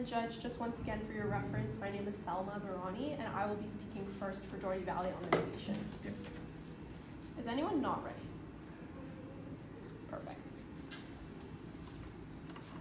And Judge, just once again for your reference, my name is Selma Barani, and I will be speaking first for Dougherty Valley on the negation. Yep. Is anyone not ready? Perfect.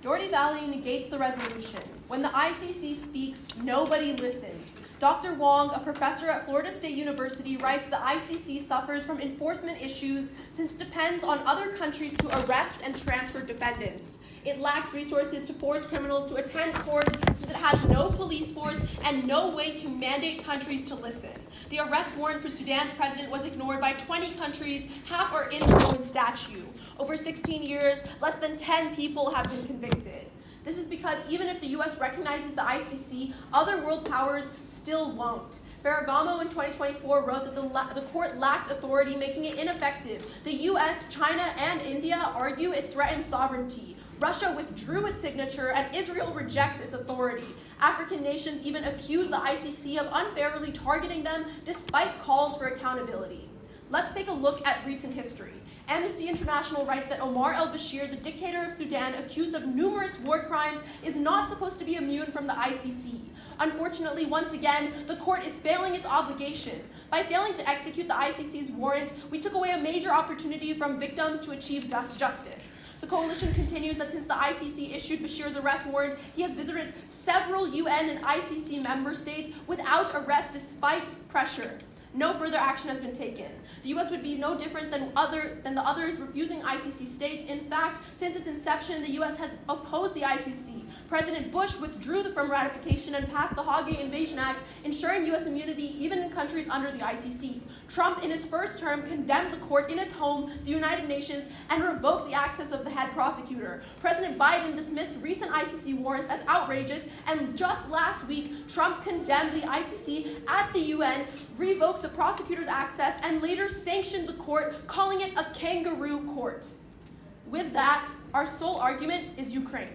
Dougherty Valley negates the resolution. When the ICC speaks, nobody listens. Dr. Wong, a professor at Florida State University, writes the ICC suffers from enforcement issues since it depends on other countries to arrest and transfer defendants. It lacks resources to force criminals to attend court since it has no police force and no way to mandate countries to listen. The arrest warrant for Sudan's president was ignored by 20 countries, half are in the Roman statute. Over 16 years, less than 10 people have been convicted. This is because even if the US recognizes the ICC, other world powers still won't. Ferragamo in 2024 wrote that the court lacked authority, making it ineffective. The US, China, and India argue it threatens sovereignty. Russia withdrew its signature, and Israel rejects its authority. African nations even accuse the ICC of unfairly targeting them despite calls for accountability. Let's take a look at recent history. Amnesty International writes that Omar al-Bashir, the dictator of Sudan, accused of numerous war crimes, is not supposed to be immune from the ICC. Unfortunately, once again, the court is failing its obligation. By failing to execute the ICC's warrant, we took away a major opportunity from victims to achieve justice. The coalition continues that since the ICC issued Bashir's arrest warrant, he has visited several UN and ICC member states without arrest despite pressure. No further action has been taken. The US would be no different than the others refusing ICC states. In fact, since its inception, the US has opposed the ICC. President Bush withdrew from ratification and passed the Hague Invasion Act, ensuring US immunity even in countries under the ICC. Trump, in his first term, condemned the court in its home, the United Nations, and revoked the access of the head prosecutor. President Biden dismissed recent ICC warrants as outrageous, and just last week, Trump condemned the ICC at the UN, revoked the prosecutor's access, and later sanctioned the court, calling it a kangaroo court. With that, our sole argument is Ukraine.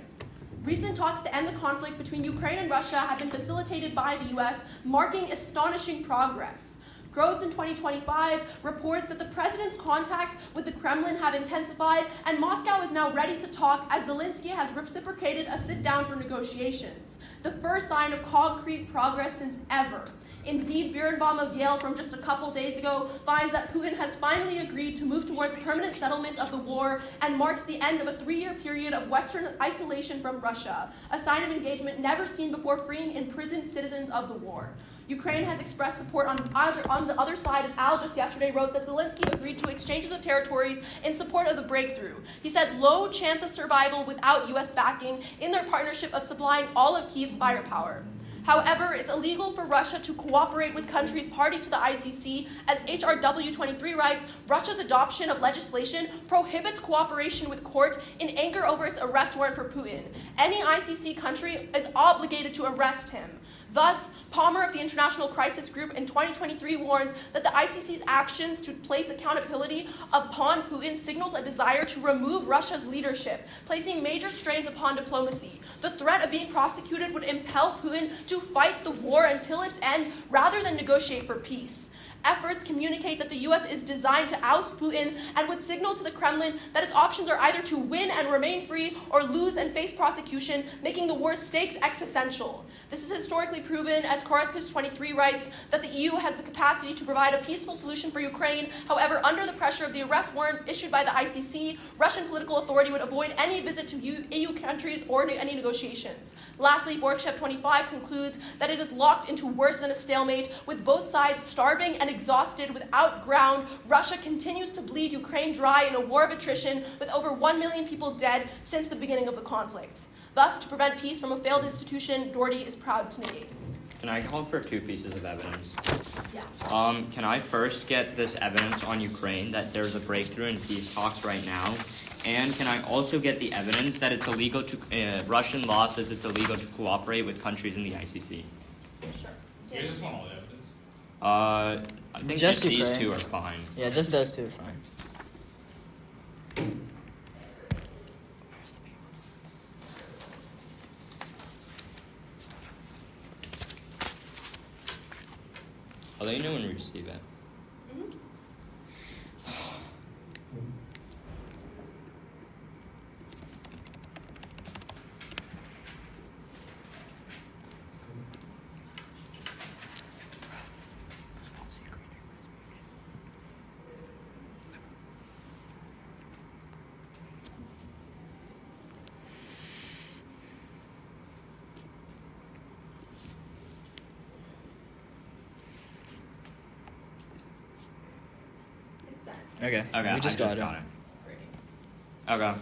Recent talks to end the conflict between Ukraine and Russia have been facilitated by the US, marking astonishing progress. Groves in 2025 reports that the president's contacts with the Kremlin have intensified, and Moscow is now ready to talk as Zelensky has reciprocated a sit-down for negotiations. The first sign of concrete progress since ever. Indeed, Birnbaum of Yale from just a couple days ago finds that Putin has finally agreed to move towards permanent settlement of the war and marks the end of a 3-year period of Western isolation from Russia, a sign of engagement never seen before freeing imprisoned citizens of the war. Ukraine has expressed support on the other side, as Al just yesterday wrote that Zelensky agreed to exchanges of territories in support of the breakthrough. He said low chance of survival without US backing in their partnership of supplying all of Kyiv's firepower. However, it's illegal for Russia to cooperate with countries party to the ICC, as HRW 23 writes, Russia's adoption of legislation prohibits cooperation with court in anger over its arrest warrant for Putin. Any ICC country is obligated to arrest him. Thus, Palmer of the International Crisis Group in 2023 warns that the ICC's actions to place accountability upon Putin signals a desire to remove Russia's leadership, placing major strains upon diplomacy. The threat of being prosecuted would impel Putin to fight the war until its end rather than negotiate for peace. Efforts communicate that the US is designed to oust Putin and would signal to the Kremlin that its options are either to win and remain free or lose and face prosecution, making the war's stakes existential. This is historically proven, as Koraskis 23 writes, that the EU has the capacity to provide a peaceful solution for Ukraine. However, under the pressure of the arrest warrant issued by the ICC, Russian political authority would avoid any visit to EU countries or any negotiations. Lastly, Borkshep 25 concludes that it is locked into worse than a stalemate, with both sides starving and exhausted without ground. Russia continues to bleed Ukraine dry in a war of attrition, with over 1 million people dead since the beginning of the conflict. Thus, to prevent peace from a failed institution, Dougherty is proud to negate. Can I call for 2 pieces of evidence? Yeah. Can I first get this evidence on Ukraine that there's a breakthrough in peace talks right now? And can I also get the evidence that it's illegal to, Russian law says it's illegal to cooperate with countries in the ICC? Sure. You guys just want all the evidence? I think Just these Ukraine. 2 are fine. Yeah, just those 2 are fine. I'll let you know when we receive it. Okay. Okay, We just got it. Okay.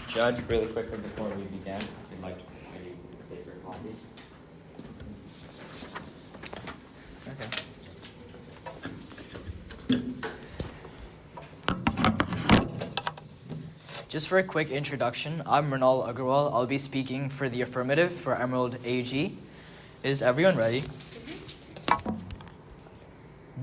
Judge, really quickly before we begin, if you'd like to maybe take your copies. Okay. Just for a quick introduction, I'm Mrinal Agarwal. I'll be speaking for the Affirmative for Emerald AG. Is everyone ready?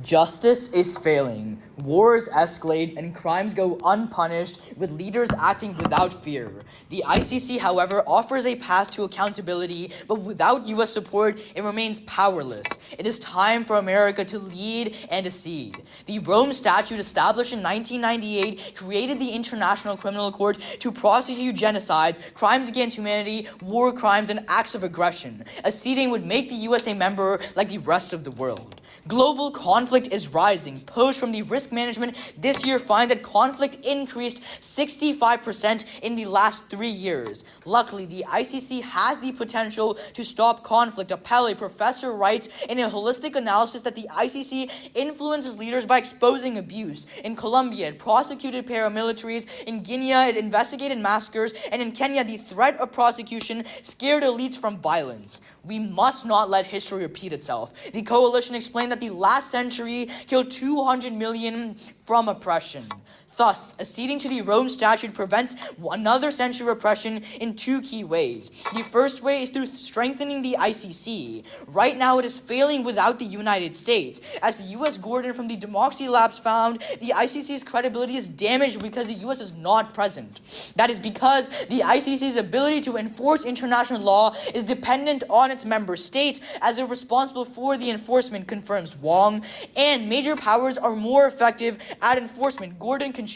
Justice is failing, wars escalate, and crimes go unpunished, with leaders acting without fear. The ICC, however, offers a path to accountability, but without U.S. support, it remains powerless. It is time for America to lead and accede. The Rome Statute, established in 1998, created the International Criminal Court to prosecute genocides, crimes against humanity, war crimes, and acts of aggression. Acceding would make the U.S. a member like the rest of the world. Global conflict is rising. Post from the risk management this year finds that conflict increased 65% in the last 3 years. Luckily, the ICC has the potential to stop conflict. A professor, writes in a holistic analysis that the ICC influences leaders by exposing abuse. In Colombia, it prosecuted paramilitaries. In Guinea, it investigated massacres. And in Kenya, the threat of prosecution scared elites from violence. We must not let history repeat itself. The coalition explained that the last century killed 200 million from oppression. Thus, acceding to the Rome Statute prevents another century of oppression in 2 key ways. The first way is through strengthening the ICC. Right now, it is failing without the United States. As the U.S. Gordon from the Democracy Labs found, the ICC's credibility is damaged because the U.S. is not present. That is because the ICC's ability to enforce international law is dependent on its member states, as they're responsible for the enforcement, confirms Wong, and major powers are more effective at enforcement. Gordon continues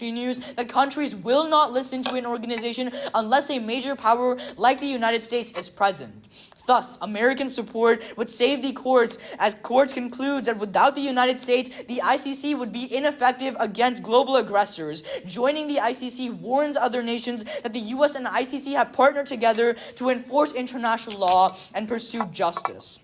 that countries will not listen to an organization unless a major power like the United States is present. Thus, American support would save the courts, as courts concludes that without the United States, the ICC would be ineffective against global aggressors. Joining the ICC warns other nations that the U.S. and ICC have partnered together to enforce international law and pursue justice.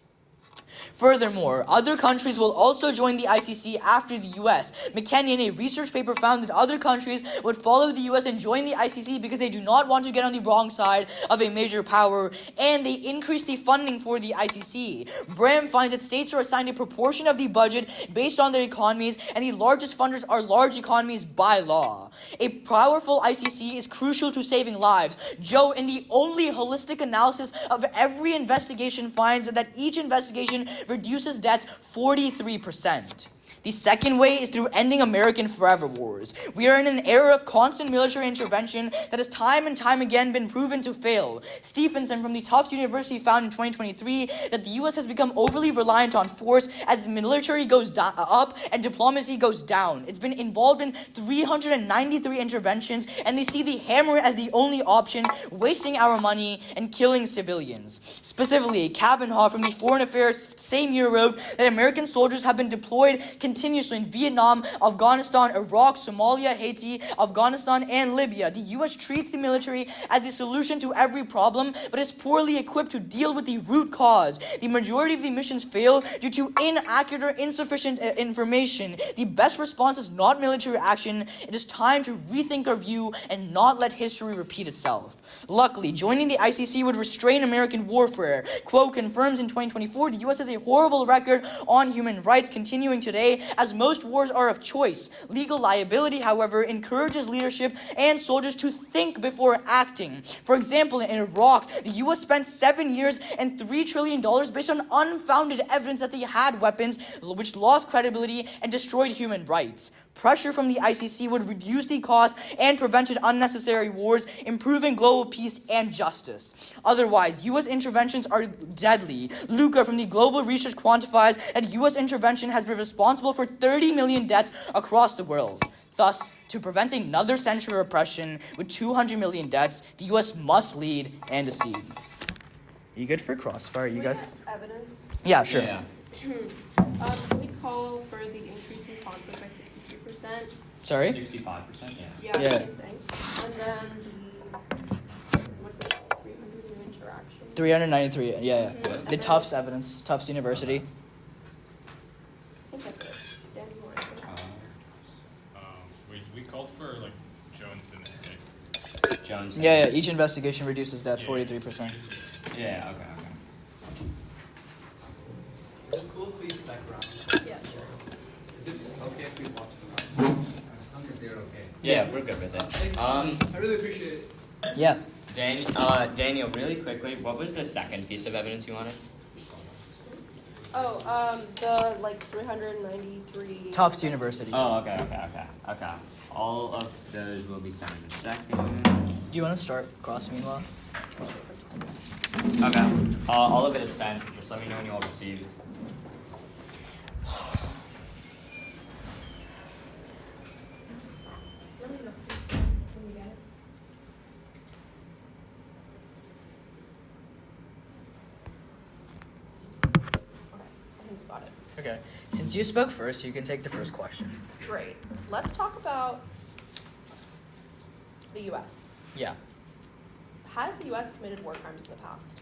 Furthermore, other countries will also join the ICC after the U.S. McKenny, in a research paper, found that other countries would follow the U.S. and join the ICC because they do not want to get on the wrong side of a major power, and they increase the funding for the ICC. Bram finds that states are assigned a proportion of the budget based on their economies, and the largest funders are large economies by law. A powerful ICC is crucial to saving lives. Joe, in the only holistic analysis of every investigation, finds that each investigation reduces deaths 43%. The second way is through ending American forever wars. We are in an era of constant military intervention that has time and time again been proven to fail. Stephenson from the Tufts University found in 2023 that the U.S. has become overly reliant on force as the military goes up and diplomacy goes down. It's been involved in 393 interventions, and they see the hammer as the only option, wasting our money and killing civilians. Specifically, Kavanaugh from the Foreign Affairs same year wrote that American soldiers have been deployed continuously in Vietnam, Afghanistan, Iraq, Somalia, Haiti, Afghanistan, and Libya. The U.S. treats the military as the solution to every problem, but is poorly equipped to deal with the root cause. The majority of the missions fail due to inaccurate or insufficient information. The best response is not military action. It is time to rethink our view and not let history repeat itself. Luckily, joining the ICC would restrain American warfare. Quote confirms in 2024, the U.S. has a horrible record on human rights, continuing today, as most wars are of choice. Legal liability, however, encourages leadership and soldiers to think before acting. For example, in Iraq, the U.S. spent 7 years and $3 trillion based on unfounded evidence that they had weapons, which lost credibility and destroyed human rights. Pressure from the ICC would reduce the cost and prevented unnecessary wars, improving global peace and justice. Otherwise, U.S. interventions are deadly. Luca from the Global Research quantifies that U.S. intervention has been responsible for 30 million deaths across the world. Thus, to prevent another century of oppression with 200 million deaths, the U.S. must lead and accede. Are you good for crossfire, you guys? Evidence. Yeah, sure. Yeah. Can we call for the increase in conflict by 62%? Sorry? 65%, yeah. Yeah. Yeah. Same thing. And then what's it? 300 new interactions. 393, yeah. Mhm. The Tufts evidence, Tufts University. I think that's it. Dan, you want to- We called for like Jones and Jones. Yeah, each investigation reduces death 43%. Yeah. Okay. Is it cool if we spec around? Yeah, sure. Is it okay if we watch the round? As long as they're okay. Yeah, we're good with it. Thank you so much. I really appreciate it. Yeah. Daniel, really quickly, what was the second piece of evidence you wanted? Oh, the like 393. Tufts University. Oh, okay. All of those will be sent in a second. Do you want to start cross meanwhile? Okay. All of it is sent. Just let me know when you all receive. Let me know when you get it. Okay, I think it's got it. Okay. Since you spoke first, you can take the first question. Great. Let's talk about the U.S. Yeah. Has the U.S. committed war crimes in the past?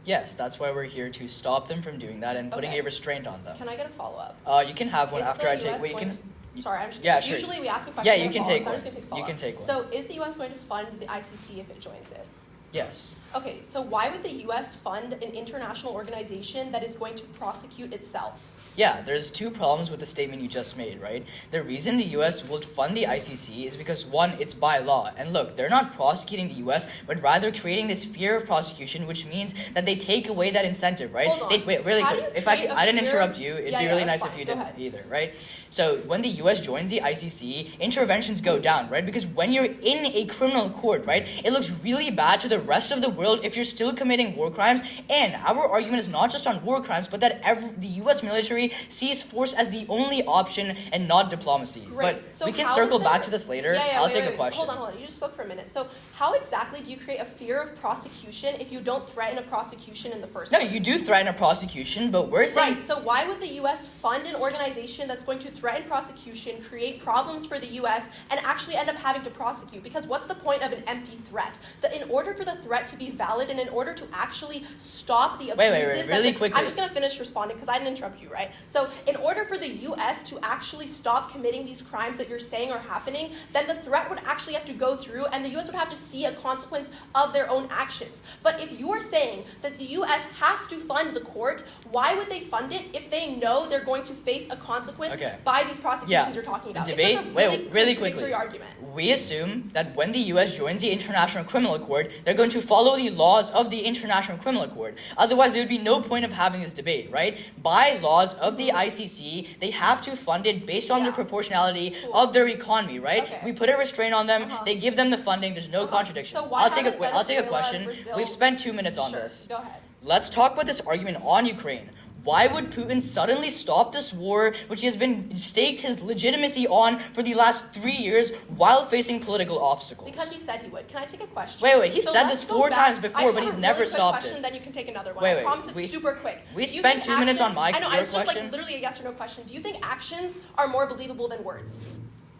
Yes, that's why we're here to stop them from doing that and putting Okay. a restraint on them. Can I get a follow-up? You can have one Is after the I take. US Wait, you going can. to- Sorry, I'm just. Yeah, sure. Usually we ask a question. Yeah, and you a can follow-up, take so I'm one. just gonna take a You follow-up. can take one. So, is the U.S. going to fund the ICC if it joins it? Yes. Okay, so why would the U.S. fund an international organization that is going to prosecute itself? Yeah, there's two problems with the statement you just made, right? The reason the US will fund the ICC is because, one, it's by law. And look, they're not prosecuting the US, but rather creating this fear of prosecution, which means that they take away that incentive, right? Hold on. Wait, really How do quick. you If I treat a didn't fear interrupt of- you, it'd Yeah, be yeah, really that's nice if fine. you Go didn't ahead. either, right? So when the US joins the ICC, interventions go down, right? Because when you're in a criminal court, right, it looks really bad to the rest of the world if you're still committing war crimes. And our argument is not just on war crimes, but that the US military sees force as the only option and not diplomacy. Great. But So we can how circle is back there- to this later. Yeah, I'll wait, take wait, a question. Hold on. You just spoke for a minute. So how exactly do you create a fear of prosecution if you don't threaten a prosecution in the first No, place? you do threaten a prosecution, but we're saying Right, so why would the U.S. fund an organization that's going to threaten prosecution, create problems for the U.S., and actually end up having to prosecute? Because what's the point of an empty threat? In order for the threat to be valid and in order to actually stop the Wait, abuses... really quickly. I'm just going to finish responding because I didn't interrupt you, right? So in order for the U.S. to actually stop committing these crimes that you're saying are happening, then the threat would actually have to go through and the U.S. would have to see a consequence of their own actions. But if you're saying that the U.S. has to fund the court, why would they fund it if they know they're going to face a consequence by these prosecutions you're talking about? The It's just debate, a really really contradictory quickly. argument. We assume that when the U.S. joins the International Criminal Court, they're going to follow the laws of the International Criminal Court. Otherwise, there would be no point of having this debate, right? By laws of the ICC, they have to fund it based on the proportionality of their economy, right? Okay. We put a restraint on them. They give them the funding. There's no contradiction. So why I'll take haven't I'll take a Venezuela question. and Brazil- We've spent 2 minutes on Sure, this. go ahead. Let's talk about this argument on Ukraine. Why would Putin suddenly stop this war, which he has been staked his legitimacy on for the last 3 years while facing political obstacles? Because he said he would. Can I take a question? Wait, he So said let's this go 4 back. times I before, just but have he's a never really quick stopped question, it. Then you can take another one. Wait, I promise it's we super quick. we Do you spent think 2 minutes on I know, your it's just question. like literally a yes or no question. Do you think actions are more believable than words?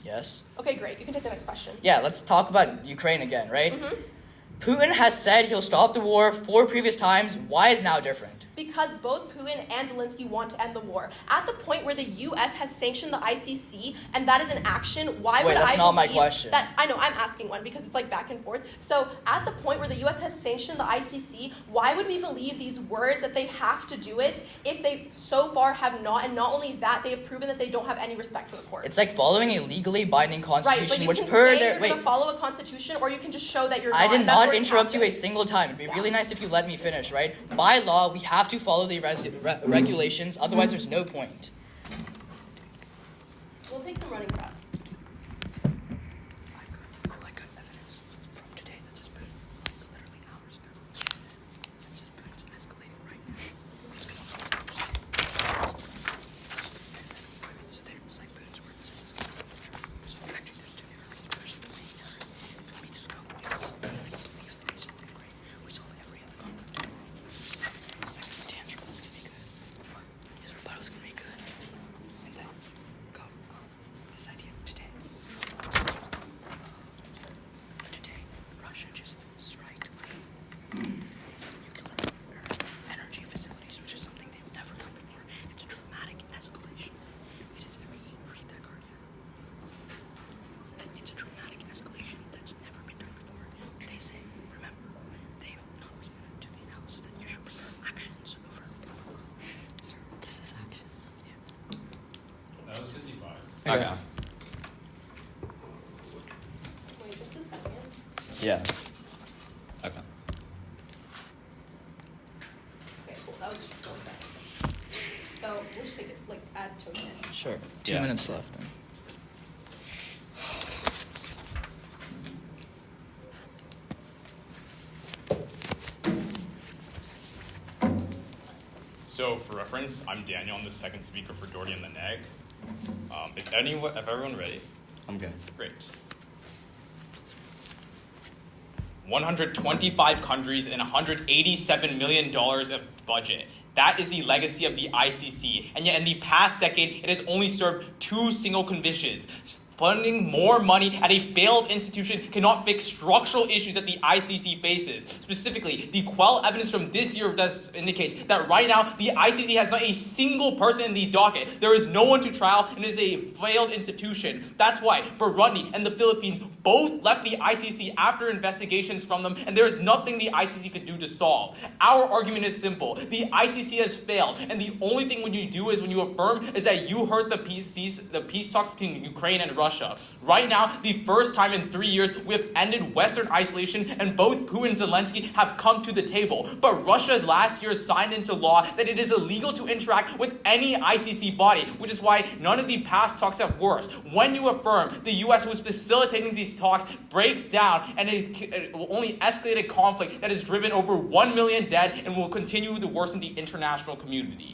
Yes. Okay, great. You can take the next question. Yeah, let's talk about Ukraine again, right? Mm-hmm. Putin has said he'll stop the war 4 previous times. Why is now different? Because both Putin and Zelensky want to end the war. At the point where the U.S. has sanctioned the ICC, and that is an action, why would I that's not my believe question. that? I know, I'm asking one because it's like back and forth. So at the point where the U.S. has sanctioned the ICC, why would we believe these words that they have to do it if they so far have not? And not only that, they have proven that they don't have any respect for the court. It's like following a legally binding Right, constitution, but you which can per say their you're going to follow a constitution, or you can just show that you're not. I did and that's not where it interrupt you a happens. single time. It'd be really nice if you let me finish, right? By law, we have to follow the regulations, otherwise there's no point. We'll take some running prep. I got evidence from today that says Putin, literally hours ago. That says Putin's escalating right now. So there's like Putin's word says this. So actually there's 2 errors. The first one is it's going to be the scope because if we solve Ukraine, we solve every other conflict in the world. Second, the tantrum is going to be good. His rebuttal is going to be good. And then go this idea. That was 55. Okay. Wait, just a second. Yeah. Okay. Okay, cool. That was 4 seconds. So we should take it, like, add to it. Sure. 2 Yeah. minutes left. So, for reference, I'm Daniel. I'm the second speaker for Dougherty and the NEG. Is everyone ready? I'm good. Great. 125 countries and $187 million of budget. That is the legacy of the ICC. And yet in the past decade, it has only served 2 single conditions. Funding more money at a failed institution cannot fix structural issues that the ICC faces. Specifically, the Quell evidence from this year thus indicates that right now, the ICC has not a single person in the docket. There is no one to trial, and it is a failed institution. That's why Burundi and the Philippines both left the ICC after investigations from them, and there is nothing the ICC could do to solve. Our argument is simple. The ICC has failed, and the only thing when you do is when you affirm is that you hurt the peace talks between Ukraine and Russia. Right now, the first time in 3 years, we have ended Western isolation, and both Putin and Zelensky have come to the table. But Russia last year signed into law that it is illegal to interact with any ICC body, which is why none of the past talks have worked. When you affirm the U.S. was facilitating these talks breaks down, and it will only escalate a conflict that has driven over 1 million dead and will continue to worsen the international community.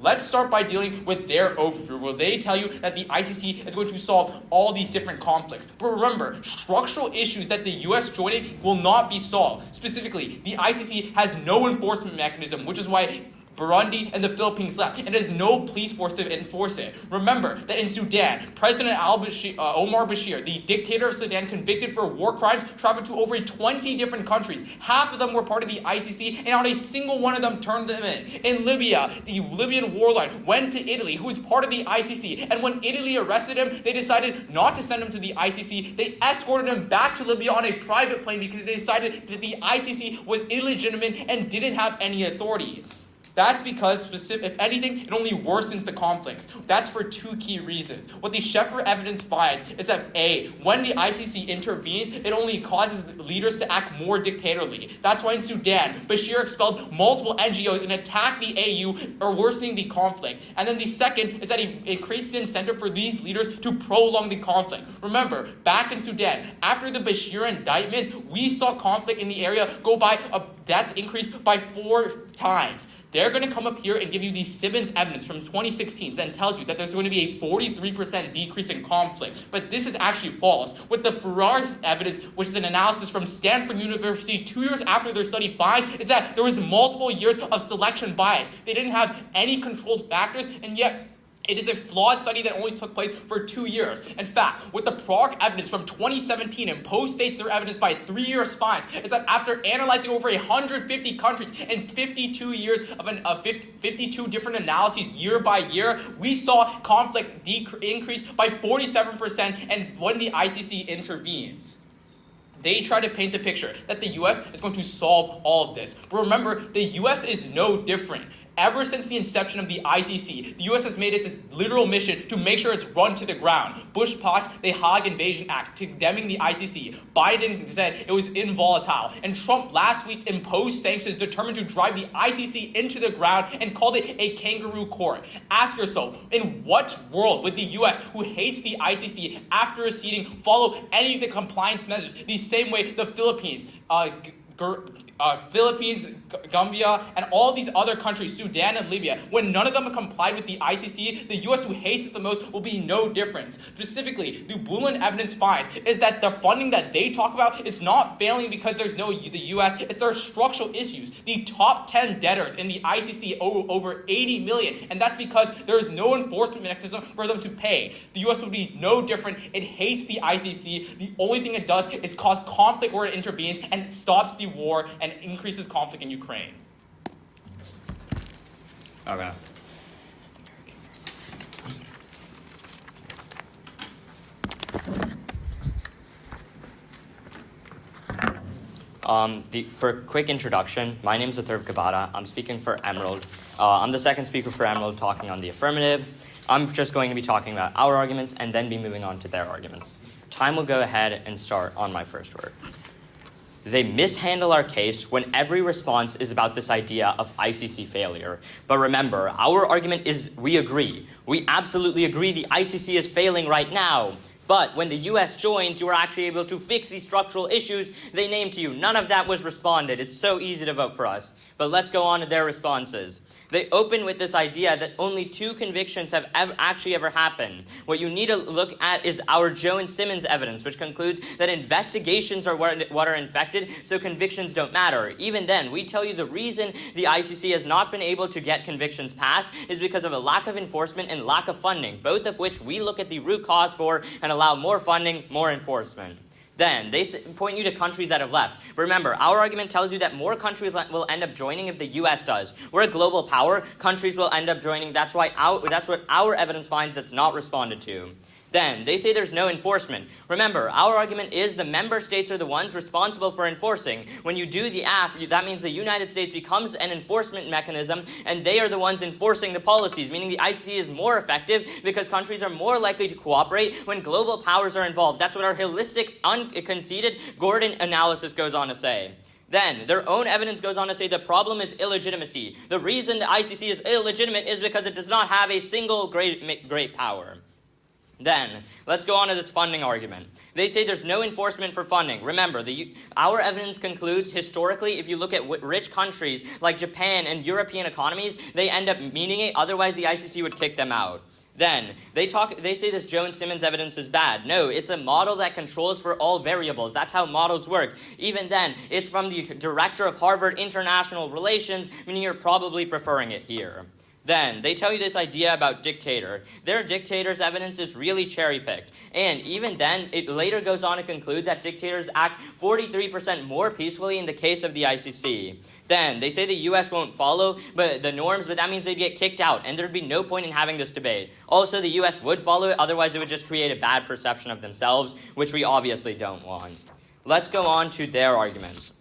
Let's start by dealing with their overview, where they tell you that the ICC is going to solve all these different conflicts. But remember, structural issues that the U.S. joining will not be solved. Specifically, the ICC has no enforcement mechanism, which is why Burundi and the Philippines left, and there's no police force to enforce it. Remember that in Sudan, President Omar Bashir, the dictator of Sudan convicted for war crimes, traveled to over 20 different countries. Half of them were part of the ICC, and not a single one of them turned them in. In Libya, the Libyan warlord went to Italy, who was part of the ICC, and when Italy arrested him, they decided not to send him to the ICC. They escorted him back to Libya on a private plane because they decided that the ICC was illegitimate and didn't have any authority. That's because, if anything, it only worsens the conflicts. That's for 2 key reasons. What the Sheffer evidence finds is that A, when the ICC intervenes, it only causes leaders to act more dictatorially. That's why in Sudan, Bashir expelled multiple NGOs and attacked the AU, or worsening the conflict. And then the second is that it creates the incentive for these leaders to prolong the conflict. Remember, back in Sudan, after the Bashir indictments, we saw conflict in the area go by, that's increased by 4 times. They're going to come up here and give you the Simmons evidence from 2016 that tells you that there's going to be a 43% decrease in conflict. But this is actually false. With the Ferrar evidence, which is an analysis from Stanford University 2 years after their study, finds is that there was multiple years of selection bias. They didn't have any controlled factors, and yet it is a flawed study that only took place for 2 years. In fact, with the Prague evidence from 2017, and post-states their evidence by 3 years finds, is that after analyzing over 150 countries and 52 years of 52 different analyses year by year, we saw conflict increase by 47% and when the ICC intervenes. They try to paint the picture that the U.S. is going to solve all of this. But remember, the U.S. is no different. Ever since the inception of the ICC, the U.S. has made its literal mission to make sure it's run to the ground. Bush passed the Hague Invasion Act, condemning the ICC. Biden said it was involatile. And Trump last week imposed sanctions determined to drive the ICC into the ground and called it a kangaroo court. Ask yourself, in what world would the U.S., who hates the ICC after acceding, follow any of the compliance measures the same way the Philippines, Gambia, and all these other countries, Sudan and Libya, when none of them have complied with the ICC, the U.S., who hates it the most, will be no difference. Specifically, the Bulin evidence finds is that the funding that they talk about is not failing because there's no the U.S., it's their structural issues. The top 10 debtors in the ICC owe over $80 million, and that's because there is no enforcement mechanism for them to pay. The U.S. would be no different. It hates the ICC. The only thing it does is cause conflict where it intervenes, and it stops the war and increases conflict in Ukraine. Okay. For a quick introduction, my name is Atharv Kabata. I'm speaking for Emerald. I'm the second speaker for Emerald, talking on the affirmative. I'm just going to be talking about our arguments and then be moving on to their arguments. Time will go ahead and start on my first word. They mishandle our case when every response is about this idea of ICC failure. But remember, our argument is we agree. We absolutely agree the ICC is failing right now. But when the US joins, you are actually able to fix the structural issues they named to you. None of that was responded. It's so easy to vote for us. But let's go on to their responses. They open with this idea that only 2 convictions have actually ever happened. What you need to look at is our Jones-Simmons evidence, which concludes that investigations are what are infected, so convictions don't matter. Even then, we tell you the reason the ICC has not been able to get convictions passed is because of a lack of enforcement and lack of funding, both of which we look at the root cause for and allow more funding, more enforcement. Then, they point you to countries that have left. But remember, our argument tells you that more countries will end up joining if the US does. We're a global power. Countries will end up joining. That's what our evidence finds that's not responded to. Then, they say there's no enforcement. Remember, our argument is the member states are the ones responsible for enforcing. When you do the AF, that means the United States becomes an enforcement mechanism, and they are the ones enforcing the policies, meaning the ICC is more effective because countries are more likely to cooperate when global powers are involved. That's what our holistic, unconceded Gordon analysis goes on to say. Then, their own evidence goes on to say the problem is illegitimacy. The reason the ICC is illegitimate is because it does not have a single great power. Then, let's go on to this funding argument. They say there's no enforcement for funding. Remember, our evidence concludes, historically, if you look at rich countries like Japan and European economies, they end up meaning it, otherwise the ICC would kick them out. Then, they say this Jones-Simmons evidence is bad. No, it's a model that controls for all variables. That's how models work. Even then, it's from the director of Harvard International Relations, meaning you're probably preferring it here. Then, they tell you this idea about dictator. Their dictator's evidence is really cherry-picked. And even then, it later goes on to conclude that dictators act 43% more peacefully in the case of the ICC. Then, they say the US won't follow the norms, but that means they'd get kicked out, and there'd be no point in having this debate. Also, the US would follow it, otherwise it would just create a bad perception of themselves, which we obviously don't want. Let's go on to their arguments.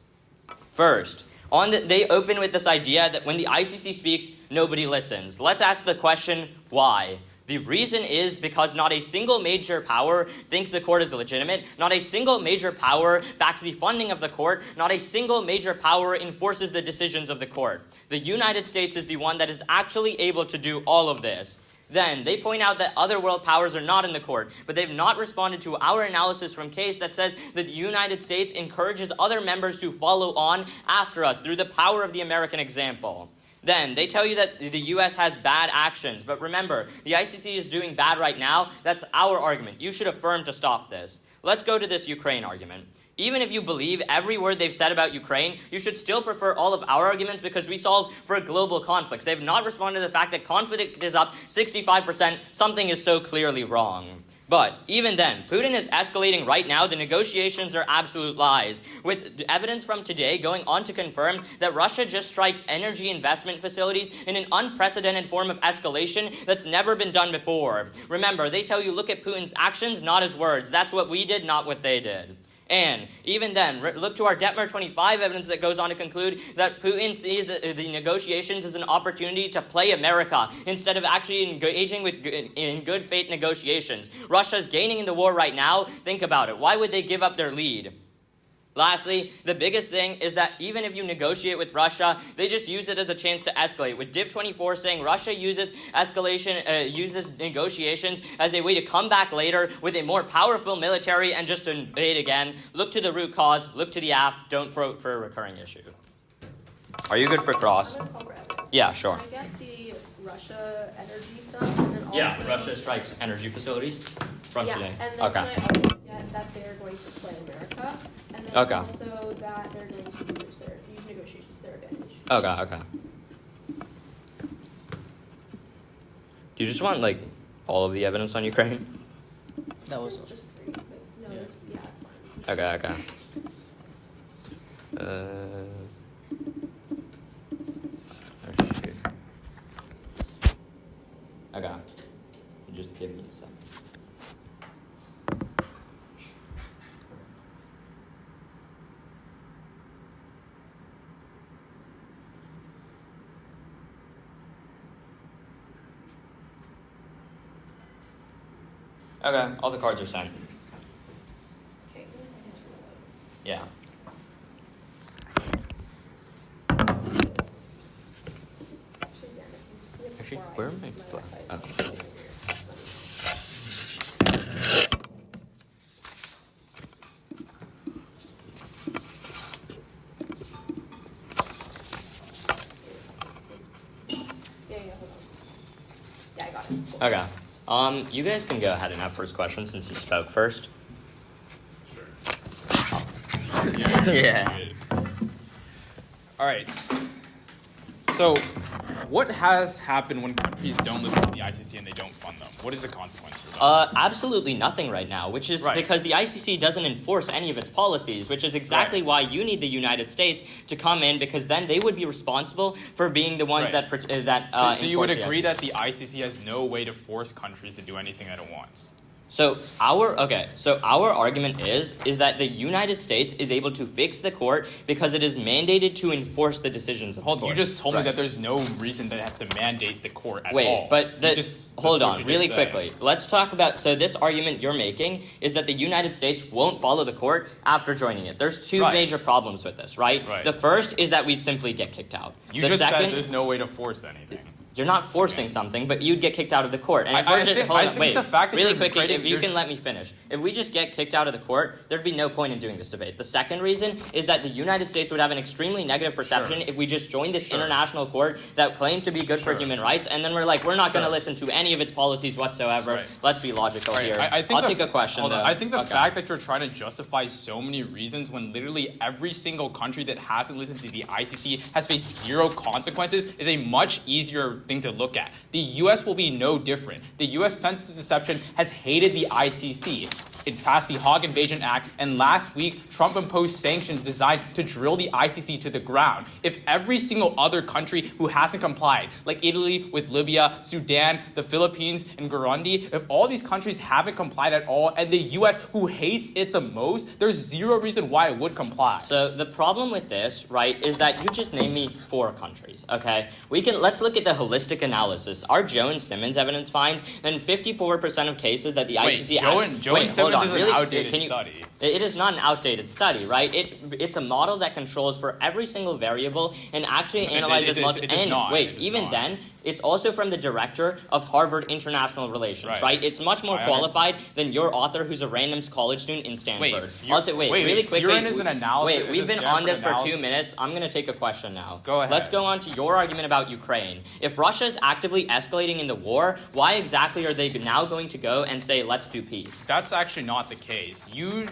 First, they open with this idea that when the ICC speaks, nobody listens. Let's ask the question, why? The reason is because not a single major power thinks the court is legitimate, not a single major power backs the funding of the court, not a single major power enforces the decisions of the court. The United States is the one that is actually able to do all of this. Then, they point out that other world powers are not in the court, but they've not responded to our analysis from case that says that the United States encourages other members to follow on after us through the power of the American example. Then, they tell you that the U.S. has bad actions, but remember, the ICC is doing bad right now. That's our argument. You should affirm to stop this. Let's go to this Ukraine argument. Even if you believe every word they've said about Ukraine, you should still prefer all of our arguments because we solve for global conflicts. They've not responded to the fact that conflict is up 65%. Something is so clearly wrong. But even then, Putin is escalating right now. The negotiations are absolute lies, with evidence from today going on to confirm that Russia just striked energy investment facilities in an unprecedented form of escalation that's never been done before. Remember, they tell you look at Putin's actions, not his words. That's what we did, not what they did. And even then, look to our Detmer 25 evidence that goes on to conclude that Putin sees the negotiations as an opportunity to play America instead of actually engaging in good faith negotiations. Russia's gaining in the war right now. Think about it. Why would they give up their lead? Lastly, the biggest thing is that even if you negotiate with Russia, they just use it as a chance to escalate. With Div 24 saying Russia uses negotiations as a way to come back later with a more powerful military and just invade again. Look to the root cause, look to the AF, don't vote for a recurring issue. Are you good for cross? I'm gonna call Brad. Yeah, sure. Can I get the Russia energy stuff? And then also, Yeah, Russia strikes energy facilities from today. And then Okay. can I also get that they're going to play America? And then Okay. also that they're going to use negotiations to their advantage. Okay. Do you just want, all of the evidence on Ukraine? That was It's just 3. But no, Yeah. it's fine. Okay. Okay. Just give me a sec. Okay, all the cards are sent. Okay, give me a second to reload. Yeah. Actually, yeah, if you see it Actually, before where I am I? use my Wi-Fi, Oh. it's really weird. Yeah, hold on. Yeah, I got it. Cool. Okay. You guys can go ahead and have first question since you spoke first. Yeah. All right. So, what has happened when countries don't listen to the ICC and they don't fund them? What is the consequence for them? Absolutely nothing right now, which is Right. because the ICC doesn't enforce any of its policies, which is exactly why you need the United States to come in, because then they would be responsible for being the ones Right. So you would enforce the agree ICC. that the ICC has no way to force countries to do anything that it wants? So our argument is that the United States is able to fix the court because it is mandated to enforce the decisions of the Hold on, court. you just told me Right. that there's no reason they have to mandate the court at Wait, all. but hold that's what on, you really just said. quickly. Let's talk about. So this argument you're making is that the United States won't follow the court after joining it. There's two Right. major problems with this, right? Right. The first is that we'd simply get kicked out. You the just second, said there's no way to force anything. You're not forcing something, but you'd get kicked out of the court. And if I we're just, think- hold I on, think wait, the fact that really you're quickly, creating- if you you're- can let me finish. If we just get kicked out of the court, there'd be no point in doing this debate. The second reason is that the United States would have an extremely negative perception Sure. if we just joined this Sure. international court that claimed to be good for Sure. human rights, and then we're like, we're not going to Sure. listen to any of its policies whatsoever. Right. Let's be logical Right, here. I think I'll take a question, hold though. on. I think the Okay. fact that you're trying to justify so many reasons when literally every single country that hasn't listened to the ICC has faced zero consequences is a much easier thing to look at. The U.S. will be no different. The U.S. since its inception has hated the ICC. It passed the Hague Invasion Act, and last week, Trump imposed sanctions designed to drill the ICC to the ground. If every single other country who hasn't complied, like Italy with Libya, Sudan, the Philippines, and Burundi, if all these countries haven't complied at all, and the U.S., who hates it the most, there's zero reason why it would comply. So the problem with this, right, is that you just named me 4 countries, okay? Let's look at the holistic analysis. Our Joe and Simmons evidence finds that in 54% of cases that the ICC... Joe and Simmons is an outdated study. It is not an outdated study, right? It's a model that controls for every single variable and actually analyzes multiple... It does not. Then, it's also from the director of Harvard International Relations, right? It's much more qualified than your author who's a random college student in Stanford. Really quickly. Urine is an analysis. Wait, we've been on this for 2 minutes. I'm going to take a question now. Go ahead. Let's go on to your argument about Ukraine. If Russia is actively escalating in the war, why exactly are they now going to go and say, let's do peace? That's actually not the case. You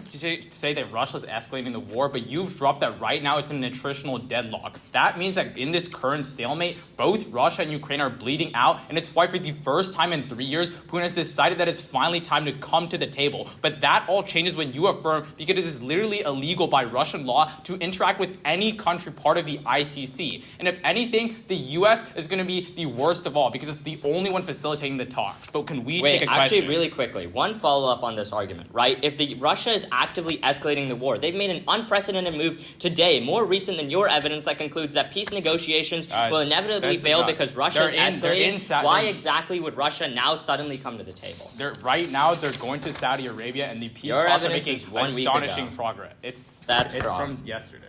say that Russia's escalating the war, but you've dropped that right now it's an attritional deadlock. That means that in this current stalemate, both Russia and Ukraine are bleeding out, and it's why for the first time in 3 years, Putin has decided that it's finally time to come to the table. But that all changes when you affirm, because it is literally illegal by Russian law to interact with any country part of the ICC. And if anything, the U.S. is going to be the worst of all, because it's the only one facilitating the talks. But can we take a question? Actually, really quickly, one follow-up on this argument, right? If Russia is actively escalating the war, they've made an unprecedented move today, more recent than your evidence that concludes that peace negotiations will inevitably fail because Russia is escalating. Why exactly would Russia now suddenly come to the table? Right now, they're going to Saudi Arabia, and the peace Your talks are evidence making is 1 week astonishing ago. progress. It's cross. from yesterday.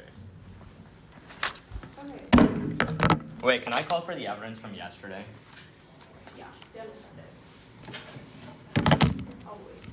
Okay. Wait, can I call for the evidence from yesterday? Yeah, Dan will send it. I'll wait.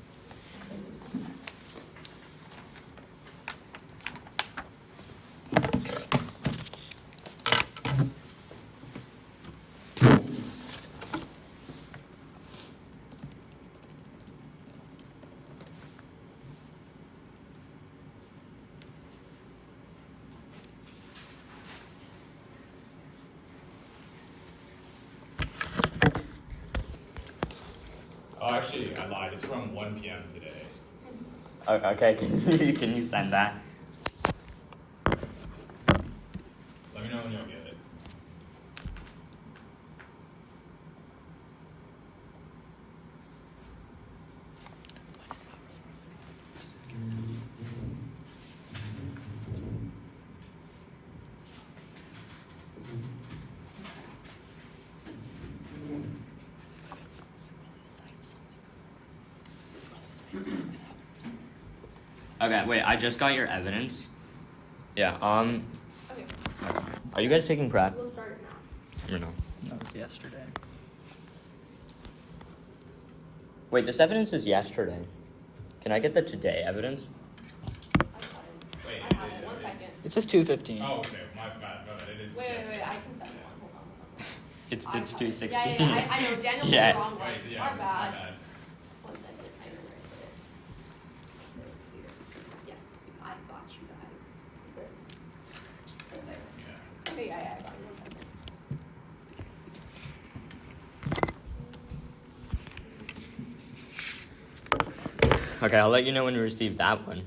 Oh, actually, I lied. It's from 1 p.m. today. Okay, can you send that? Let me know when you'll get it. Okay, wait, I just got your evidence. Yeah, Okay, are you guys taking prep? we'll start now. Or no? No, yesterday. Wait, this evidence is yesterday. Can I get the today evidence? I got it. Wait, I have it. 1 second. It says 2:15. Oh, okay, my bad. No, it is. Wait, I can send one. Hold on. It's I got it. 2:16. Yeah, I know. Daniel put Yeah. the wrong one. Right, yeah, Our my bad. bad. 1 second. I know where I put it. Here. Yes, I got you guys. Is this? Right there. Yeah. Okay, yeah, I got you. 1 second. Okay, I'll let you know when we receive that one.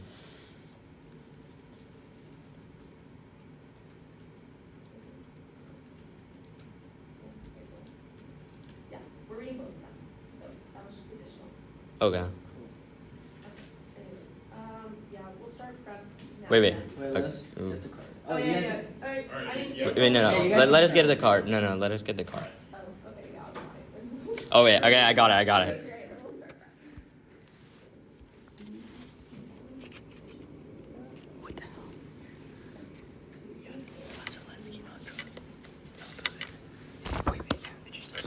Yeah, we're reading both of them. So that was just additional. Okay. Okay. Anyways, yeah, we'll start prep now. Wait. then. Wait, Okay. let's Ooh. get the card. Oh, you yeah, guys- yeah. Alright, Alright, I mean, yeah. Wait, no. Yeah, you guys Let us can get start. the card. No, let us get the card. Oh, okay, yeah, I'll try it. Oh, wait, okay, I got it. Right, we'll start prep. What the hell? Zelensky not Trump. Wait, yeah, did you say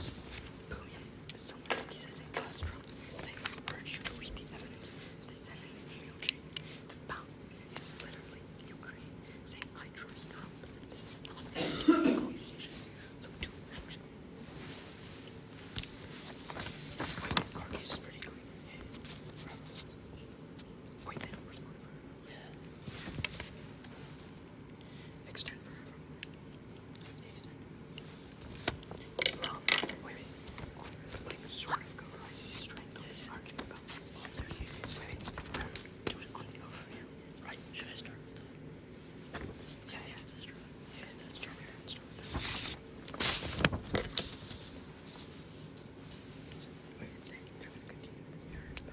Putin? Zelensky says he lost Trump. Saying, I urge you to read the evidence. They send an email chain. The pound is literally Ukraine saying, I trust Trump. This is nothing to do with negotiations. So do action. Wait, car case is pretty clean. Wait, they don't respond for extend for Affirmative. Wait. Like, sort of go for ICC strength on this argument about ICC. Wait. Do it on the overview. Right? Should I start with that? Yeah, it's a start. Yeah, let's start with that. Wait, it's saying they're going to continue with this narrative.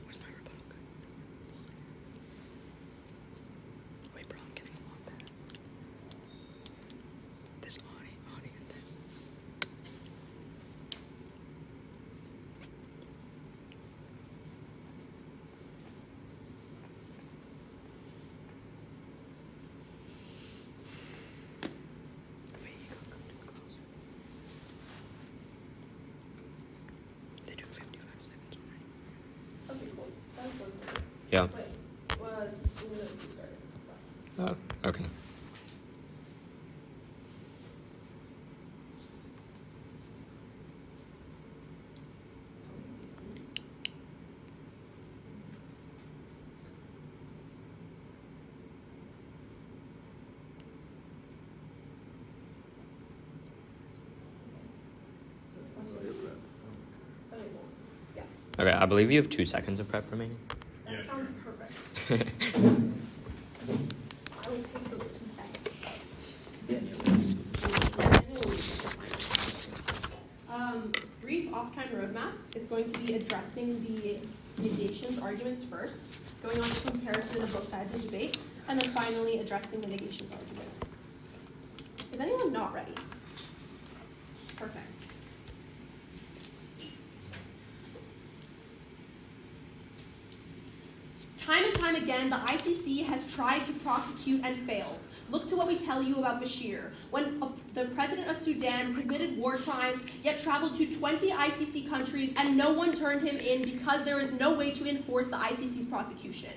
Where's my rebuttal gun? Wait, bro, I'm getting a lot better. This Audi and this. Wait, you gotta come too close. They do 55 seconds already. Okay, cool. That's one. Yeah. Wait, well, we're gonna restart it. Oh, okay. Okay, cool. Yeah, Okay, I believe you have 2 seconds of prep remaining. that Yeah. sounds perfect. I will take those 2 seconds. Brief off-time roadmap. It's going to be addressing the negations arguments first, going on to comparison of both sides of the debate, and then finally addressing the negations arguments. Is anyone not ready? Perfect. Time and time again, the ICC has tried to prosecute and failed. Look to what we tell you about Bashir. When the president of Sudan committed war crimes, yet traveled to 20 ICC countries, and no one turned him in because there is no way to enforce the ICC's prosecution.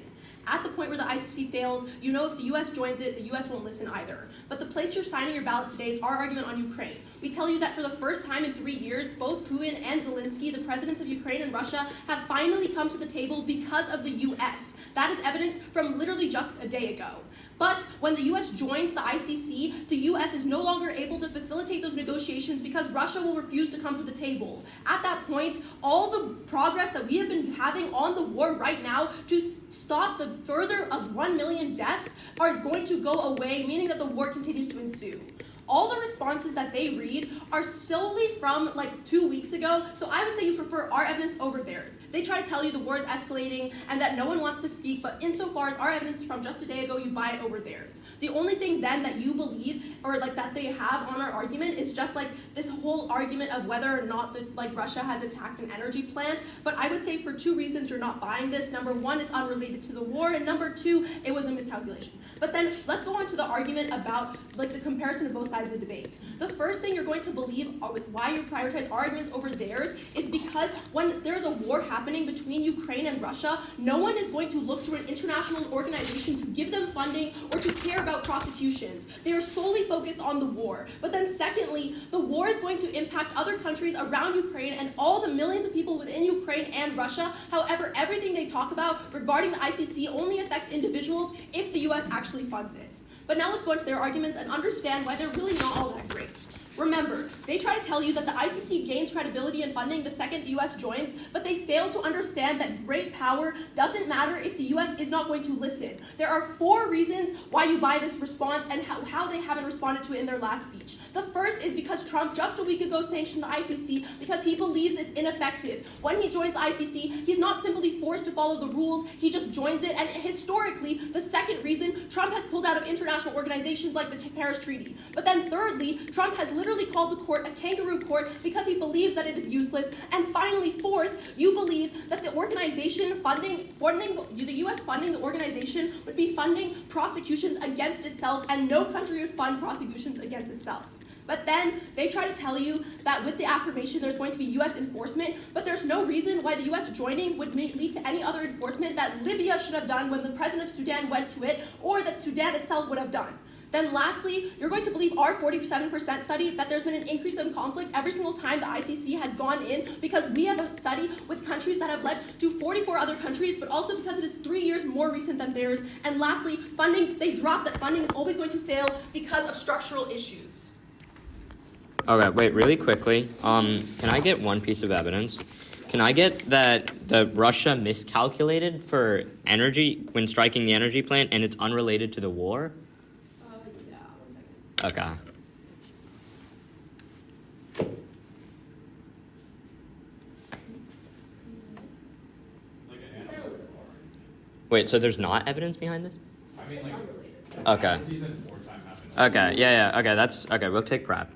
At the point where the ICC fails, you know if the US joins it, the US won't listen either. But the place you're signing your ballot today is our argument on Ukraine. We tell you that for the first time in 3 years, both Putin and Zelensky, the presidents of Ukraine and Russia, have finally come to the table because of the US. That is evidence from literally just a day ago. But when the US joins the ICC, the US is no longer able to facilitate those negotiations because Russia will refuse to come to the table. At that point, all the progress that we have been having on the war right now to stop the further of 1 million deaths is going to go away, meaning that the war continues to ensue. All the responses that they read are solely from like 2 weeks ago, so I would say you prefer our evidence over theirs. They try to tell you the war is escalating and that no one wants to speak, but insofar as our evidence from just a day ago, you buy it over theirs. The only thing then that you believe or like that they have on our argument is just like this whole argument of whether or not Russia has attacked an energy plant. But I would say for 2 reasons you're not buying this. Number one, it's unrelated to the war, and number two, it was a miscalculation. But then let's go on to the argument about like the comparison of both sides of the debate. The first thing you're going to believe why you prioritize our arguments over theirs is because when there's a war happening between Ukraine and Russia, no one is going to look to an international organization to give them funding or to care about prosecutions. They are solely focused on the war. But then secondly, the war is going to impact other countries around Ukraine and all the millions of people within Ukraine and Russia. However, everything they talk about regarding the ICC only affects individuals if the US actually funds it. But now let's go into their arguments and understand why they're really not all that great. Remember, they try to tell you that the ICC gains credibility and funding the second the US joins, but they fail to understand that great power doesn't matter if the US is not going to listen. There are 4 reasons why you buy this response and how they haven't responded to it in their last speech. The first is because Trump just a week ago sanctioned the ICC because he believes it's ineffective. When he joins the ICC, he's not simply forced to follow the rules, he just joins it. And historically, the second reason, Trump has pulled out of international organizations like the Paris Treaty. But then thirdly, Trump has literally called the court a kangaroo court because he believes that it is useless. And finally, fourth, you believe that the organization the US funding the organization would be funding prosecutions against itself, and no country would fund prosecutions against itself. But then they try to tell you that with the affirmation there's going to be US enforcement, but there's no reason why the US joining would lead to any other enforcement that Libya should have done when the president of Sudan went to it, or that Sudan itself would have done. Then lastly, you're going to believe our 47% study that there's been an increase in conflict every single time the ICC has gone in, because we have a study with countries that have led to 44 other countries, but also because it is 3 years more recent than theirs. And lastly, funding, they dropped that funding is always going to fail because of structural issues. Okay, wait, really quickly, can I get one piece of evidence? Can I get that Russia miscalculated for energy when striking the energy plant and it's unrelated to the war? Yeah, 1 second. Okay. Wait, so there's not evidence behind this? I mean, like, Okay. reason wartime happens. Okay, yeah, okay, that's, okay, we'll take prep.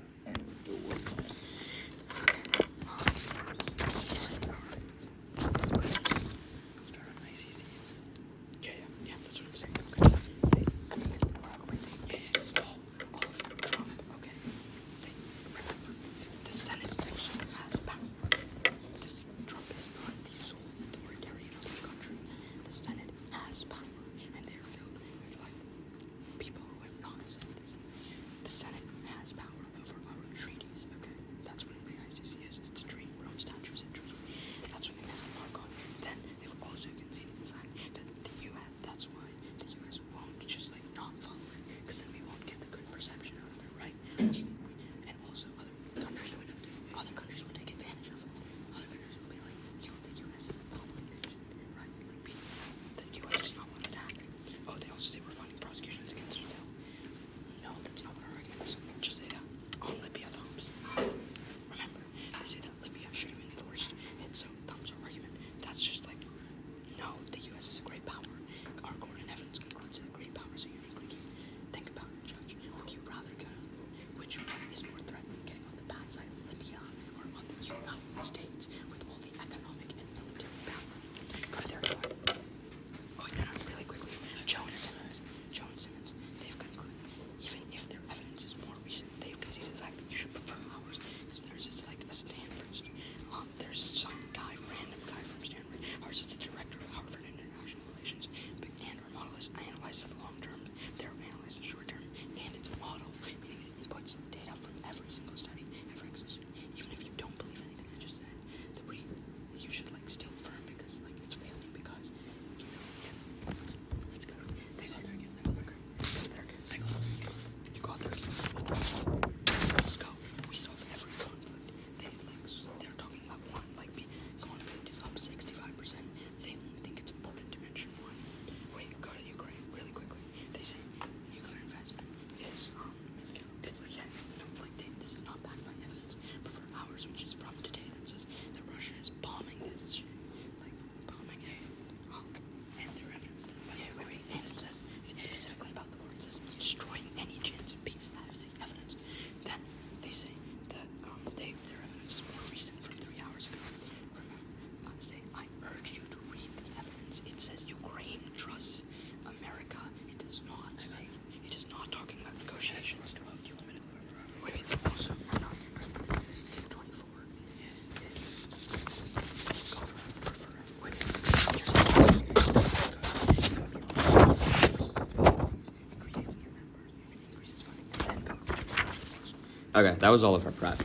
Okay, that was all of our prep.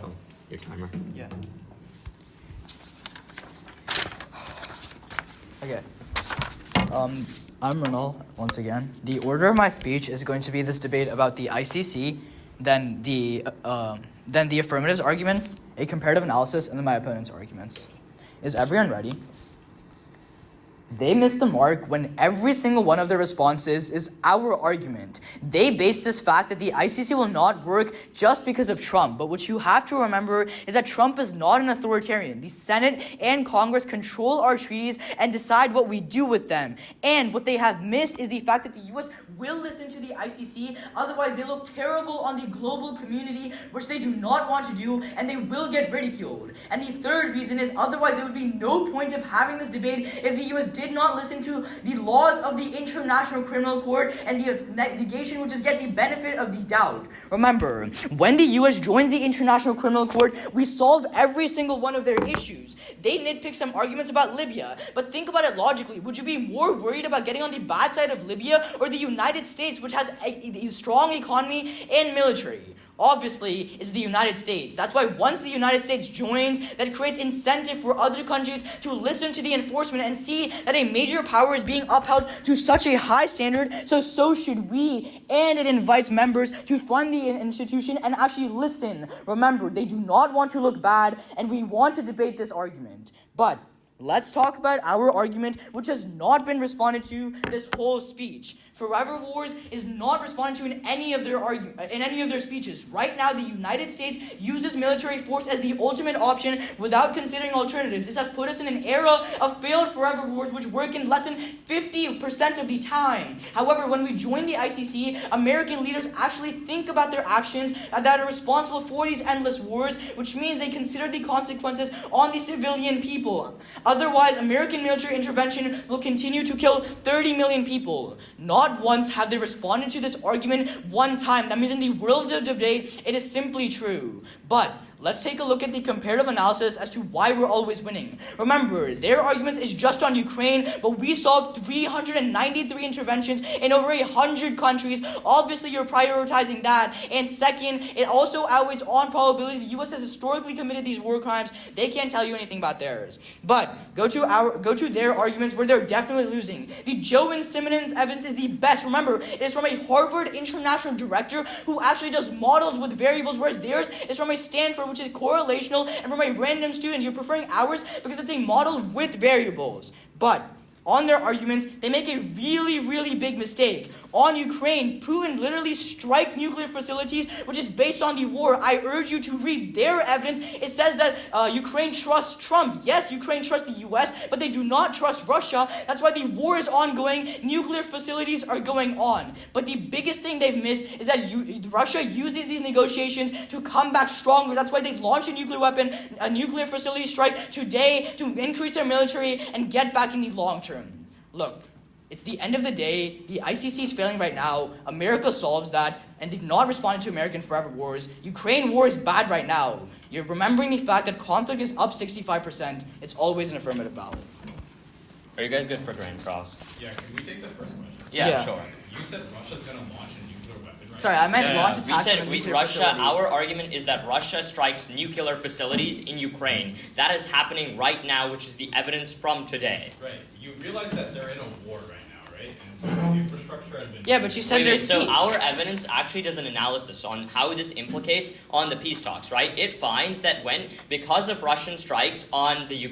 Oh, your timer. Yeah. Okay. I'm Ronald, once again. The order of my speech is going to be this debate about the ICC, then the affirmative's arguments, a comparative analysis, and then my opponent's arguments. Is everyone ready? They missed the mark when every single one of their responses is our argument. They base this fact that the ICC will not work just because of Trump. But what you have to remember is that Trump is not an authoritarian. The Senate and Congress control our treaties and decide what we do with them. And what they have missed is the fact that the U.S. will listen to the ICC. Otherwise, they look terrible on the global community, which they do not want to do, and they will get ridiculed. And the third reason is otherwise there would be no point of having this debate if the U.S. did not listen to the laws of the International Criminal Court and the negation would just get the benefit of the doubt. Remember, when the U.S. joins the International Criminal Court, we solve every single one of their issues. They nitpick some arguments about Libya, but think about it logically. Would you be more worried about getting on the bad side of Libya or the United States, which has a strong economy and military? Obviously, it's the United States. That's why once the United States joins, that creates incentive for other countries to listen to the enforcement and see that a major power is being upheld to such a high standard, so should we. And it invites members to fund the institution and actually listen. Remember, they do not want to look bad, and we want to debate this argument. But let's talk about our argument, which has not been responded to this whole speech. Forever Wars is not responding to in any of their speeches. Right now, the United States uses military force as the ultimate option without considering alternatives. This has put us in an era of failed forever wars which work in less than 50% of the time. However, when we join the ICC, American leaders actually think about their actions that are responsible for these endless wars, which means they consider the consequences on the civilian people. Otherwise, American military intervention will continue to kill 30 million people. Not once have they responded to this argument one time. That means in the world of debate, it is simply true. But let's take a look at the comparative analysis as to why we're always winning. Remember, their argument is just on Ukraine, but we solved 393 interventions in over 100 countries. Obviously, you're prioritizing that. And second, it also outweighs on probability the U.S. has historically committed these war crimes. They can't tell you anything about theirs. But go to their arguments where they're definitely losing. The Joe and Simmons evidence is the best. Remember, it is from a Harvard international director who actually does models with variables, whereas theirs is from a Stanford, which is correlational, and from a random student. You're preferring ours because it's a model with variables. But on their arguments, they make a really, really big mistake. On Ukraine, Putin literally strike nuclear facilities, which is based on the war. I urge you to read their evidence. It says that Ukraine trusts Trump. Yes, Ukraine trusts the U.S., but they do not trust Russia. That's why the war is ongoing. Nuclear facilities are going on. But the biggest thing they've missed is that Russia uses these negotiations to come back stronger. That's why they launched a nuclear weapon, a nuclear facility strike today to increase their military and get back in the long term. Look, it's the end of the day. The ICC is failing right now. America solves that, and they've not responded to American forever wars. Ukraine war is bad right now. You're remembering the fact that conflict is up 65%. It's always an affirmative ballot. Are you guys good for grand cross? Yeah, can we take the first question? Yeah, sure. You said Russia's going to launch a nuclear weapon, right? Sorry, I meant launch attacks. We said on nuclear Russia. facilities. Our argument is that Russia strikes nuclear facilities in Ukraine. That is happening right now, which is the evidence from today. Right. You realize that they're in a war right now, right? And so the infrastructure has been... Yeah, but you said there's so peace. our evidence actually does an analysis on how this implicates on the peace talks, right? It finds that because of Russian strikes on the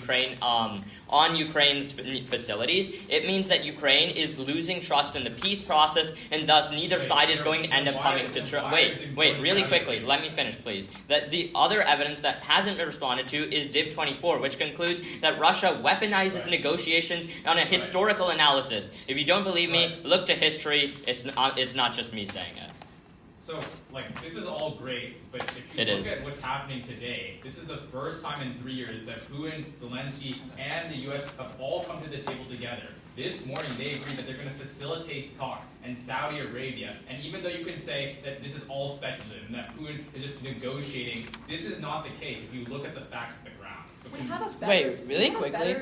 on Ukraine's facilities, it means that Ukraine is losing trust in the peace process, and thus neither side is going to end up coming to Wait, really quickly, let me finish, please. That the other evidence that hasn't been responded to is Div 24, which concludes that Russia weaponizes negotiations on a historical analysis. If you don't believe me, look to history. It's not just me saying it. So, this is all great, but if you look at what's happening today, this is the first time in 3 years that Putin, Zelensky, and the U.S. have all come to the table together. This morning, they agreed that they're going to facilitate talks in Saudi Arabia. And even though you can say that this is all speculative and that Putin is just negotiating, this is not the case if you look at the facts at the ground. We have a better... Wait, really quickly?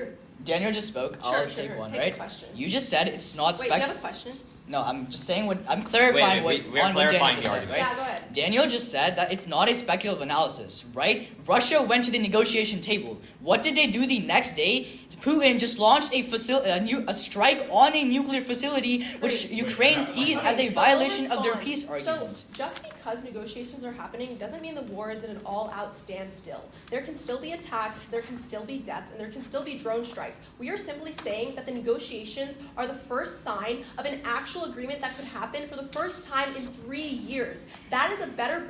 Daniel just spoke. Sure, I'll take one, take right? a question. You just said it's not Wait, you have a question? No, I'm just saying I'm clarifying we're what Daniel clarifying just the said, argument. right? Yeah, go ahead. Daniel just said that it's not a speculative analysis, right? Russia went to the negotiation table. What did they do the next day? Putin just launched a strike on a nuclear facility, which Ukraine sees as a violation of their peace argument. So just because negotiations are happening doesn't mean the war is at an all-out standstill. There can still be attacks, there can still be deaths, and there can still be drone strikes. We are simply saying that the negotiations are the first sign of an actual agreement that could happen for the first time in 3 years. That is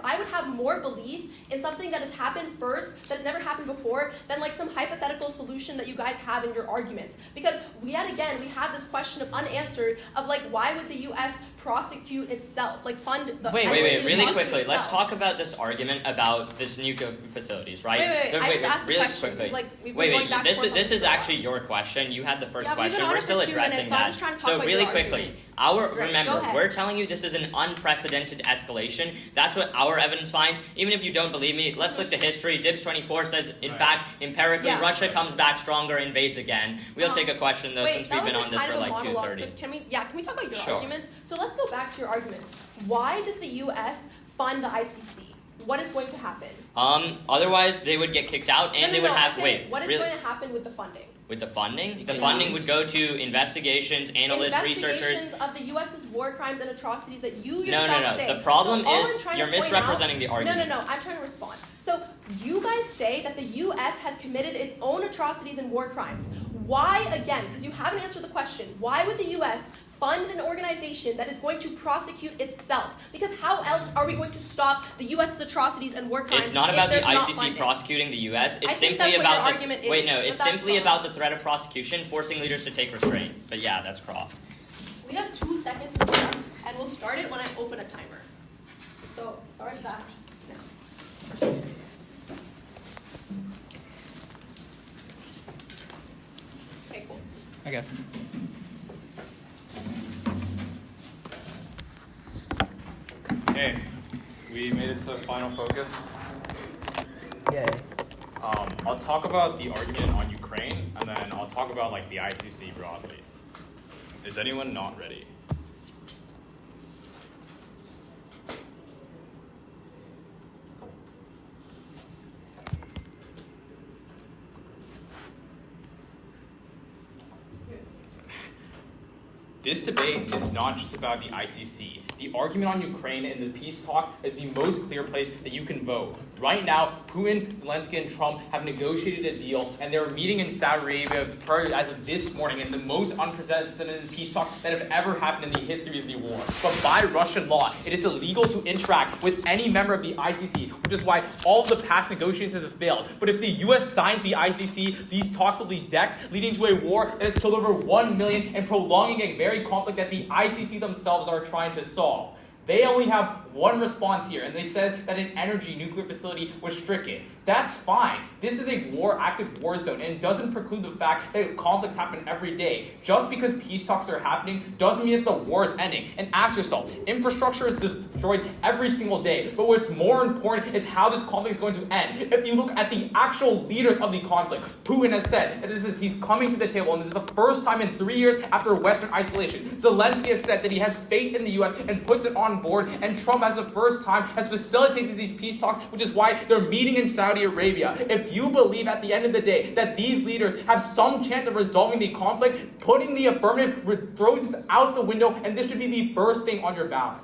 I would have more belief in something that has happened first, that has never happened before, than like some hypothetical solution that you guys have in your arguments. Because we have this question of unanswered of like, why would the U.S. prosecute itself, like fund the Wait, really quickly. Itself. Let's talk about this argument about this nuclear facilities, right? I just asked the question. Because, like, we've been going back and forth This on is actually your question. You had the first question. We're still for 2 addressing minutes, so I'm just trying to talk So about really your quickly, arguments. Go remember, ahead. we're telling you this is an unprecedented escalation. That's what our evidence finds. Even if you don't believe me, let's look to history. Dibs 24 says, in fact, empirically, Russia comes back stronger, invades again. We'll take a question though, since we've been on this for like 2:30. So can we talk about your arguments? So let's go back to your arguments. Why does the U.S. fund the ICC? What is going to happen? Otherwise they would get kicked out, and they would have. What is going to happen with the funding? With the funding? The funding would go to investigations, analysts, researchers. Investigations of the U.S.'s war crimes and atrocities that you yourself say. The problem so is you're misrepresenting the argument. No. I'm trying to respond. So you guys say that the U.S. has committed its own atrocities and war crimes. Why, again, because you haven't answered the question, why would the U.S. fund an organization that is going to prosecute itself? Because how else are we going to stop the U.S.'s atrocities and war crimes? It's not about the ICC funding? Prosecuting the U.S. It's I think simply that's what about your argument is, it's simply about the threat of prosecution, forcing leaders to take restraint. But yeah, that's cross. We have 2 seconds, and we'll start it when I open a timer. So start that now. Okay, cool. Okay. Okay, we made it to the final focus. Yay. I'll talk about the argument on Ukraine, and then I'll talk about like the ICC broadly. Is anyone not ready? This debate is not just about the ICC. The argument on Ukraine and the peace talks is the most clear place that you can vote. Right now, Putin, Zelensky, and Trump have negotiated a deal, and they're meeting in Saudi Arabia as of this morning in the most unprecedented peace talks that have ever happened in the history of the war. But by Russian law, it is illegal to interact with any member of the ICC, which is why all of the past negotiations have failed. But if the U.S. signs the ICC, these talks will be decked, leading to a war that has killed over 1 million and prolonging a very conflict that the ICC themselves are trying to solve. They only have one response here, and they said that an nuclear facility was stricken. That's fine. This is a active war zone, and it doesn't preclude the fact that conflicts happen every day. Just because peace talks are happening doesn't mean that the war is ending. And ask yourself, infrastructure is destroyed every single day, but what's more important is how this conflict is going to end. If you look at the actual leaders of the conflict, Putin has said that he's coming to the table, and this is the first time in 3 years after Western isolation. Zelensky has said that he has faith in the U.S. and puts it on board, and Trump, as the first time, has facilitated these peace talks, which is why they're meeting in Saudi Arabia. If you believe at the end of the day that these leaders have some chance of resolving the conflict, putting the affirmative throws this out the window, and this should be the first thing on your ballot.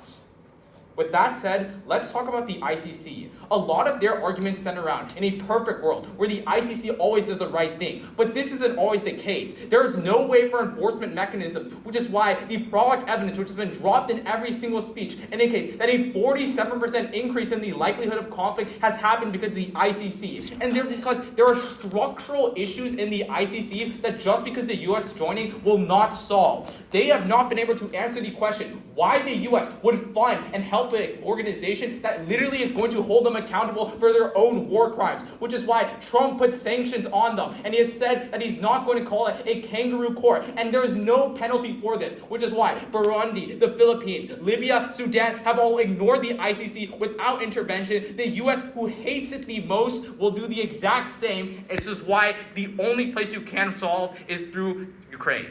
With that said, let's talk about the ICC. A lot of their arguments center around in a perfect world where the ICC always does the right thing. But this isn't always the case. There is no way for enforcement mechanisms, which is why the product evidence, which has been dropped in every single speech, indicates that a 47% increase in the likelihood of conflict has happened because of the ICC. And because there are structural issues in the ICC that just because the U.S. joining will not solve. They have not been able to answer the question why the U.S. would fund and help an organization that literally is going to hold them accountable for their own war crimes, which is why Trump put sanctions on them, and he has said that he's not going to call it a kangaroo court, and there is no penalty for this, which is why Burundi, the Philippines, Libya, Sudan have all ignored the ICC without intervention. The U.S., who hates it the most, will do the exact same. This is why the only place you can solve is through Ukraine.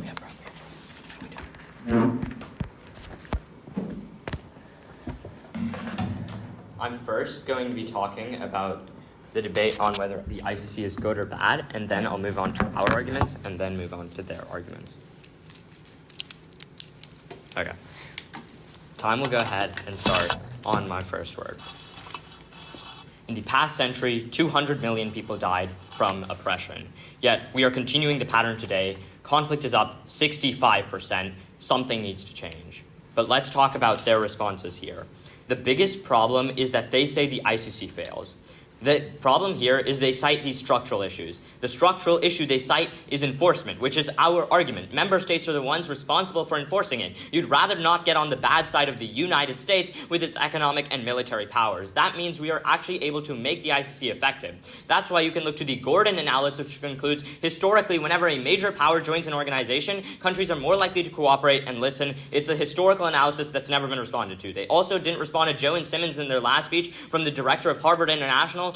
Yeah, bro. I'm first going to be talking about the debate on whether the ICC is good or bad, and then I'll move on to our arguments, and then move on to their arguments. Okay. Time will go ahead and start on my first word. In the past century, 200 million people died from oppression. Yet, we are continuing the pattern today. Conflict is up 65%. Something needs to change. But let's talk about their responses here. The biggest problem is that they say the ICC fails. The problem here is they cite these structural issues. The structural issue they cite is enforcement, which is our argument. Member states are the ones responsible for enforcing it. You'd rather not get on the bad side of the United States with its economic and military powers. That means we are actually able to make the ICC effective. That's why you can look to the Gordon analysis, which concludes, historically, whenever a major power joins an organization, countries are more likely to cooperate and listen. It's a historical analysis that's never been responded to. They also didn't respond to Joe and Simmons in their last speech from the director of Harvard International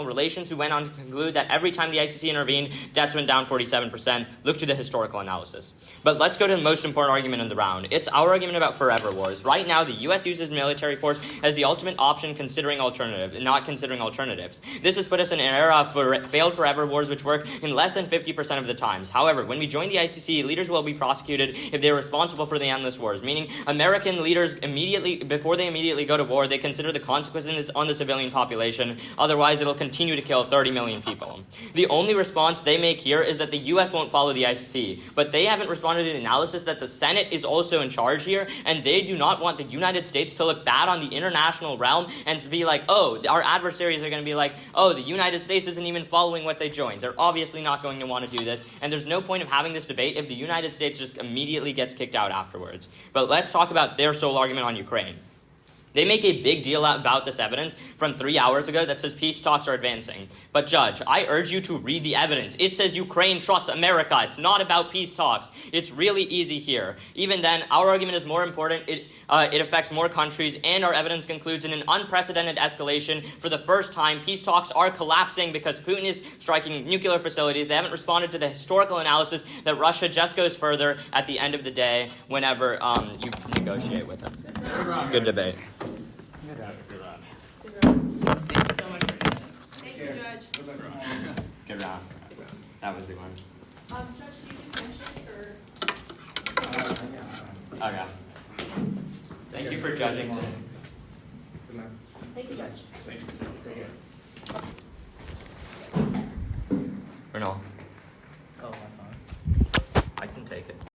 Relations, who went on to conclude that every time the ICC intervened, debts went down 47%. Look to the historical analysis. But let's go to the most important argument in the round. It's our argument about forever wars. Right now, the U.S. uses military force as the ultimate option, not considering alternatives. This has put us in an era of failed forever wars, which work in less than 50% of the times. However, when we join the ICC, leaders will be prosecuted if they are responsible for the endless wars, meaning American leaders before they immediately go to war, they consider the consequences on the civilian population. Otherwise, it'll continue to kill 30 million people. The only response they make here is that the U.S. won't follow the ICC, but they haven't responded to the analysis that the Senate is also in charge here, and they do not want the United States to look bad on the international realm and to be like, oh, our adversaries are going to be like, oh, the United States isn't even following what they joined. They're obviously not going to want to do this, and there's no point of having this debate if the United States just immediately gets kicked out afterwards. But let's talk about their sole argument on Ukraine. They make a big deal about this evidence from 3 hours ago that says peace talks are advancing. But Judge, I urge you to read the evidence. It says Ukraine trusts America. It's not about peace talks. It's really easy here. Even then, our argument is more important. It affects more countries, and our evidence concludes in an unprecedented escalation. For the first time, peace talks are collapsing because Putin is striking nuclear facilities. They haven't responded to the historical analysis that Russia just goes further at the end of the day whenever you negotiate with them. Good debate. Thank you so much for your Thank you, Judge. Good round. That was the one. Judge, do you do handshakes or? Okay. Thank you for judging today. Thank you, Judge. Or no.